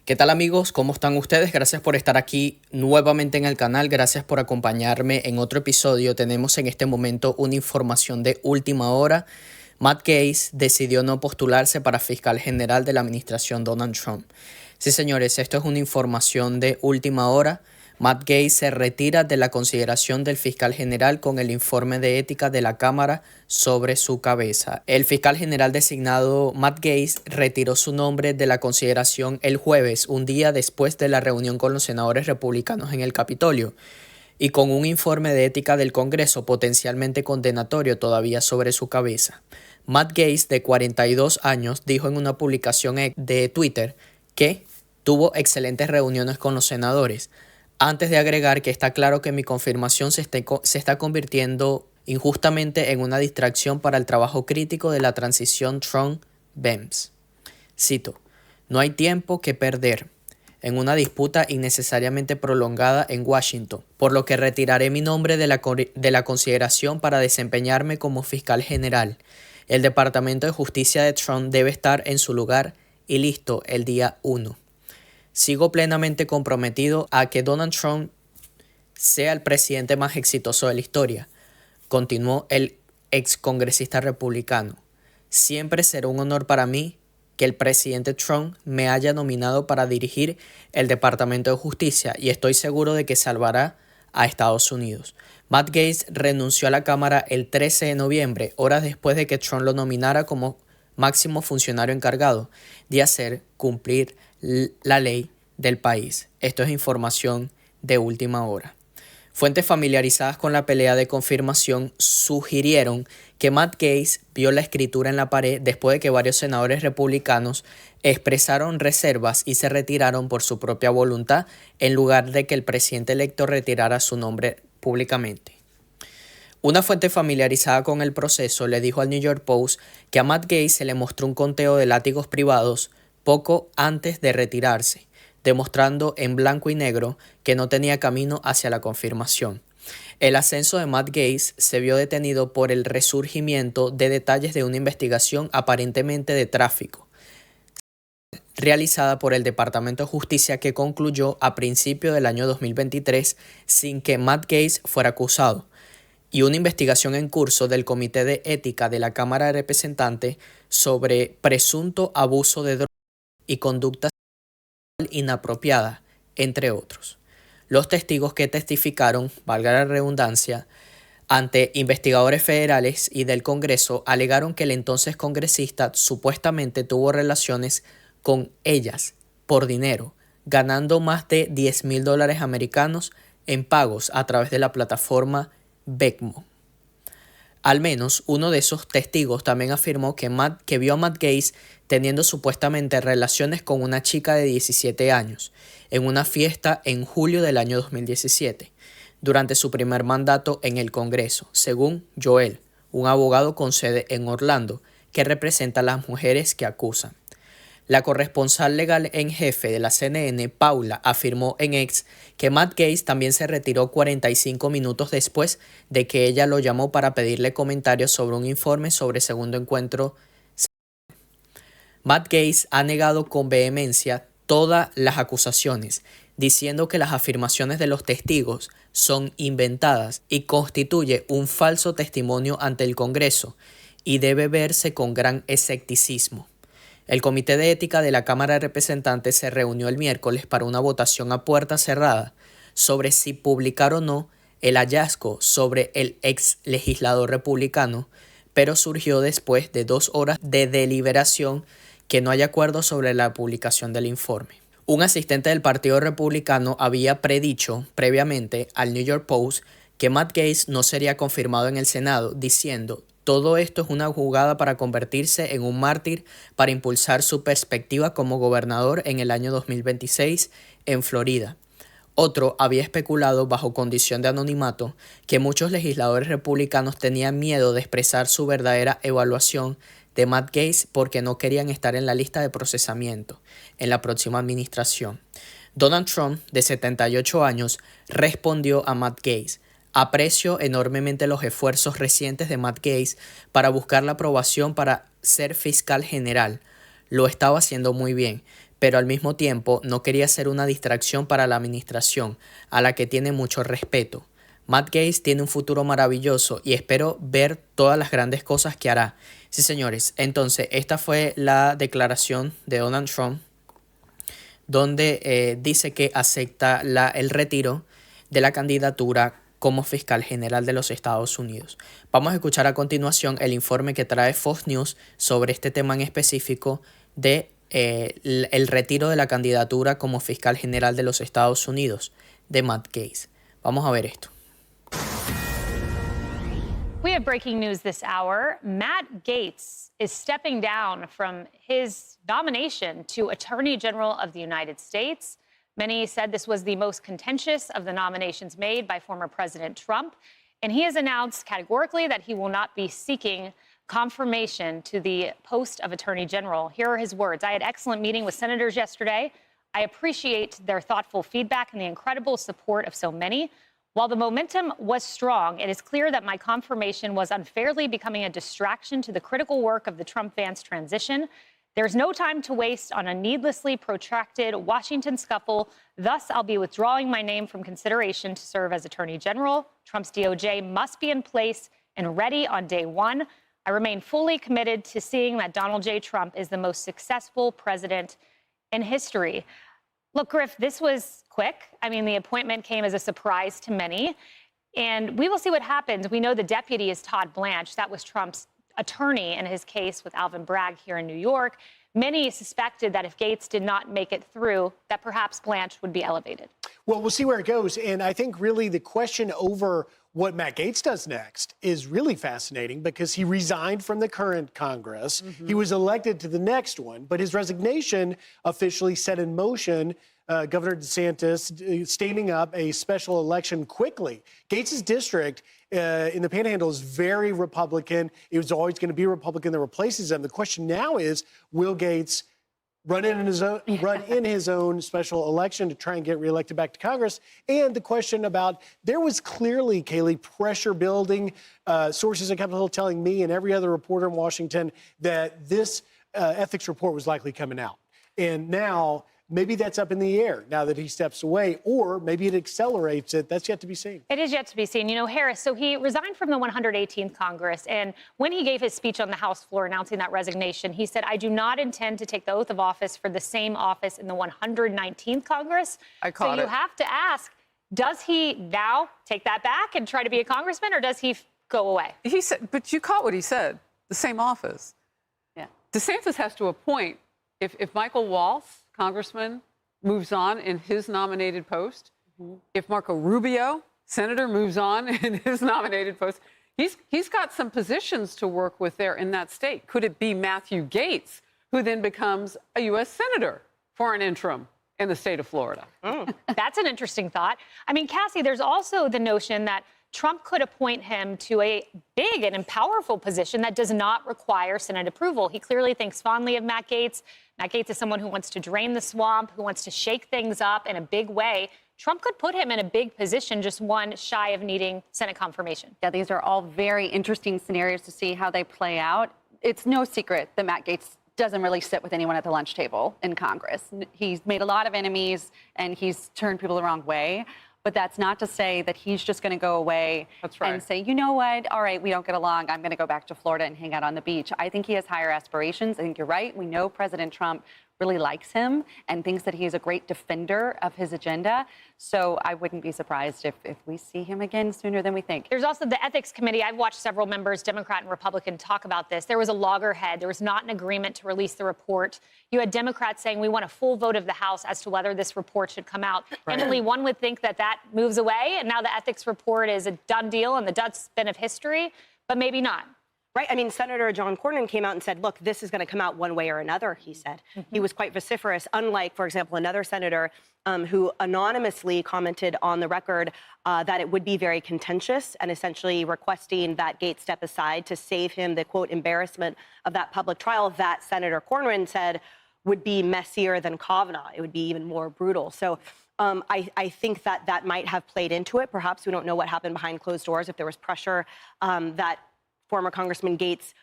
¿Qué tal amigos? ¿Cómo están ustedes? Gracias por estar aquí nuevamente en el canal, gracias por acompañarme en otro episodio. Tenemos en este momento una información de última hora. Matt Gaetz decidió no postularse para fiscal general de la administración Donald Trump. Sí señores, esto es una información de última hora. Matt Gaetz se retira de la consideración del fiscal general con el informe de ética de la Cámara sobre su cabeza. El fiscal general designado Matt Gaetz retiró su nombre de la consideración el jueves, un día después de la reunión con los senadores republicanos en el Capitolio, y con un informe de ética del Congreso potencialmente condenatorio todavía sobre su cabeza. Matt Gaetz, de 42 años, dijo en una publicación de Twitter que tuvo excelentes reuniones con los senadores, antes de agregar que está claro que mi confirmación se está convirtiendo injustamente en una distracción para el trabajo crítico de la transición Trump-Vance. Cito: "No hay tiempo que perder en una disputa innecesariamente prolongada en Washington, por lo que retiraré mi nombre de la consideración para desempeñarme como fiscal general. El Departamento de Justicia de Trump debe estar en su lugar y listo el día 1. Sigo plenamente comprometido a que Donald Trump sea el presidente más exitoso de la historia", continuó el excongresista republicano. "Siempre será un honor para mí que el presidente Trump me haya nominado para dirigir el Departamento de Justicia y estoy seguro de que salvará a Estados Unidos". Matt Gaetz renunció a la Cámara el 13 de noviembre, horas después de que Trump lo nominara como máximo funcionario encargado de hacer cumplir la ley del país. Esto es información de última hora. Fuentes familiarizadas con la pelea de confirmación sugirieron que Matt Gaetz vio la escritura en la pared después de que varios senadores republicanos expresaron reservas y se retiraron por su propia voluntad en lugar de que el presidente electo retirara su nombre públicamente. Una fuente familiarizada con el proceso le dijo al New York Post que a Matt Gaetz se le mostró un conteo de látigos privados poco antes de retirarse, demostrando en blanco y negro que no tenía camino hacia la confirmación. El ascenso de Matt Gaetz se vio detenido por el resurgimiento de detalles de una investigación aparentemente de tráfico realizada por el Departamento de Justicia que concluyó a principios del año 2023 sin que Matt Gaetz fuera acusado, y una investigación en curso del Comité de Ética de la Cámara de Representantes sobre presunto abuso de drogas y conducta inapropiada, entre otros. Los testigos que testificaron, valga la redundancia, ante investigadores federales y del Congreso alegaron que el entonces congresista supuestamente tuvo relaciones con ellas por dinero, ganando más de $10,000 americanos en pagos a través de la plataforma Venmo. Al menos uno de esos testigos también afirmó que vio a Matt Gaetz teniendo supuestamente relaciones con una chica de 17 años en una fiesta en julio del año 2017, durante su primer mandato en el Congreso, según Joel, un abogado con sede en Orlando que representa a las mujeres que acusan. La corresponsal legal en jefe de la CNN, Paula, afirmó en X que Matt Gaetz también se retiró 45 minutos después de que ella lo llamó para pedirle comentarios sobre un informe sobre segundo encuentro. Matt Gaetz ha negado con vehemencia todas las acusaciones, diciendo que las afirmaciones de los testigos son inventadas y constituye un falso testimonio ante el Congreso y debe verse con gran escepticismo. El Comité de Ética de la Cámara de Representantes se reunió el miércoles para una votación a puerta cerrada sobre si publicar o no el hallazgo sobre el ex legislador republicano, pero surgió después de 2 horas de deliberación que no hay acuerdo sobre la publicación del informe. Un asistente del Partido Republicano había predicho previamente al New York Post que Matt Gaetz no sería confirmado en el Senado, diciendo: "Todo esto es una jugada para convertirse en un mártir para impulsar su perspectiva como gobernador en el año 2026 en Florida". Otro había especulado bajo condición de anonimato que muchos legisladores republicanos tenían miedo de expresar su verdadera evaluación de Matt Gaetz porque no querían estar en la lista de procesamiento en la próxima administración. Donald Trump, de 78 años, respondió a Matt Gaetz: "Aprecio enormemente los esfuerzos recientes de Matt Gaetz para buscar la aprobación para ser fiscal general. Lo estaba haciendo muy bien, pero al mismo tiempo no quería ser una distracción para la administración, a la que tiene mucho respeto. Matt Gaetz tiene un futuro maravilloso y espero ver todas las grandes cosas que hará. Sí, señores, entonces esta fue la declaración de Donald Trump, donde dice que acepta el retiro de la candidatura como fiscal general de los Estados Unidos. Vamos a escuchar a continuación el informe que trae Fox News sobre este tema en específico de el retiro de la candidatura como fiscal general de los Estados Unidos de Matt Gaetz. Vamos a ver esto. We have breaking news this hour. Matt Gaetz is stepping down from his nomination to Attorney General of the United States. Many said this was the most contentious of the nominations made by former President Trump. And he has announced categorically that he will not be seeking confirmation to the post of Attorney General. Here are his words. I had an excellent meeting with senators yesterday. I appreciate their thoughtful feedback and the incredible support of so many. While the momentum was strong, it is clear that my confirmation was unfairly becoming a distraction to the critical work of the Trump-Vance transition. There's no time to waste on a needlessly protracted Washington scuffle. Thus, I'll be withdrawing my name from consideration to serve as Attorney General. Trump's DOJ must be in place and ready on day one. I remain fully committed to seeing that Donald J. Trump is the most successful president in history. Look, Griff, this was quick. I mean, the appointment came as a surprise to many. And we will see what happens. We know the deputy is Todd Blanche. That was Trump's attorney in his case with Alvin Bragg here in New York. Many suspected that if Gaetz did not make it through, that perhaps Blanche would be elevated. Well, we'll see where it goes. And I think really the question over what Matt Gaetz does next is really fascinating because he resigned from the current Congress. He was elected to the next one, but his resignation officially set in motion Governor DeSantis standing up a special election quickly. Gaetz's district in the Panhandle is very Republican. It was always going to be a Republican that replaces him. The question now is, will Gaetz run in his own special election to try and get reelected back to Congress? And the question about, there was clearly, Kayleigh, pressure building, sources at Capitol Hill telling me and every other reporter in Washington that this ethics report was likely coming out. And now, maybe that's up in the air now that he steps away, or maybe it accelerates it. That's yet to be seen. It is yet to be seen. You know, Harris, so he resigned from the 118th Congress, and when he gave his speech on the House floor announcing that resignation, he said, I do not intend to take the oath of office for the same office in the 119th Congress. I caught it. So you it. have to ask, does he now take that back and try to be a congressman, or does he go away? He said, but you caught what he said, the same office. Yeah. DeSantis has to appoint, if Michael Waltz, congressman, moves on in his nominated post, if Marco Rubio, senator, moves on in his nominated post, he's got some positions to work with there in that state. Could it be Matthew Gaetz, who then becomes a U.S. senator for an interim in the state of Florida? That's an interesting thought. I mean, Cassie, there's also the notion that Trump could appoint him to a big and powerful position that does not require Senate approval. He clearly thinks fondly of Matt Gaetz. Matt Gaetz is someone who wants to drain the swamp, who wants to shake things up in a big way. Trump could put him in a big position, just one shy of needing Senate confirmation. Yeah, these are all very interesting scenarios to see how they play out. It's no secret that Matt Gaetz doesn't really sit with anyone at the lunch table in Congress. He's made a lot of enemies, and he's turned people the wrong way. But that's not to say that he's just going to go away and say, you know what, all right, we don't get along. I'm going to go back to Florida and hang out on the beach. I think he has higher aspirations. I think you're right. We know President Trump really likes him and thinks that he is a great defender of his agenda. So I wouldn't be surprised if we see him again sooner than we think. There's also the Ethics Committee. I've watched several members, Democrat and Republican, talk about this. There was a loggerhead. There was not an agreement to release the report. You had Democrats saying we want a full vote of the House as to whether this report should come out. Right. Emily, one would think that that moves away, and now the ethics report is a done deal and the dustbin of history, but maybe not. Right. I mean, Senator John Cornyn came out and said, look, this is going to come out one way or another, he said. He was quite vociferous, unlike, for example, another senator who anonymously commented on the record that it would be very contentious and essentially requesting that Gaetz step aside to save him the, quote, embarrassment of that public trial that Senator Cornyn said would be messier than Kavanaugh. It would be even more brutal. So I think that might have played into it. Perhaps we don't know what happened behind closed doors, if there was pressure that former Congressman Gaetz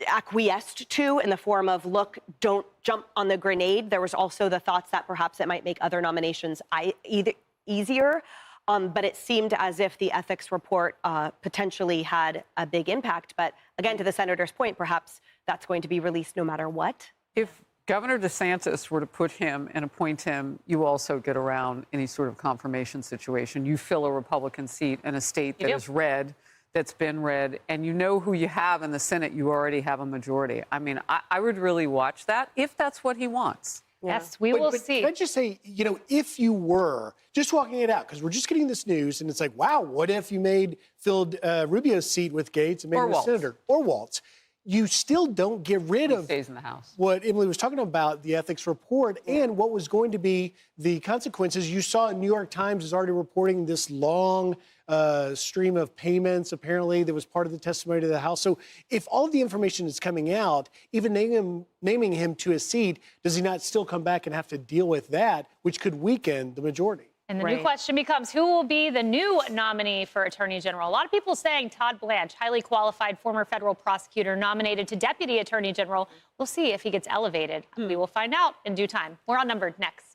acquiesced to in the form of, look, don't jump on the grenade. There was also the thoughts that perhaps it might make other nominations easier. But it seemed as if the ethics report potentially had a big impact. But again, to the senator's point, perhaps that's going to be released no matter what. If Governor DeSantis were to put him and appoint him, you also get around any sort of confirmation situation. You fill a Republican seat in a state that is red, that's been red, and you know who you have in the Senate. You already have a majority. I mean, I would really watch that if that's what he wants. Yeah. Yes, we will see. Can I just say, you know, if you were just walking it out, because we're just getting this news, and it's like, wow, what if you filled Rubio's seat with Gaetz and made him a senator? Or Waltz. You still don't get rid of stays in the House. What Emily was talking about, the ethics report, and what was going to be the consequences. You saw New York Times is already reporting this long stream of payments, apparently, that was part of the testimony to the House. So if all of the information is coming out, even naming him to a seat, does he not still come back and have to deal with that, which could weaken the majority? And the new question becomes, who will be the new nominee for Attorney General? A lot of people saying Todd Blanche, highly qualified former federal prosecutor nominated to Deputy Attorney General. We'll see if he gets elevated. We will find out in due time. More on Numbered next.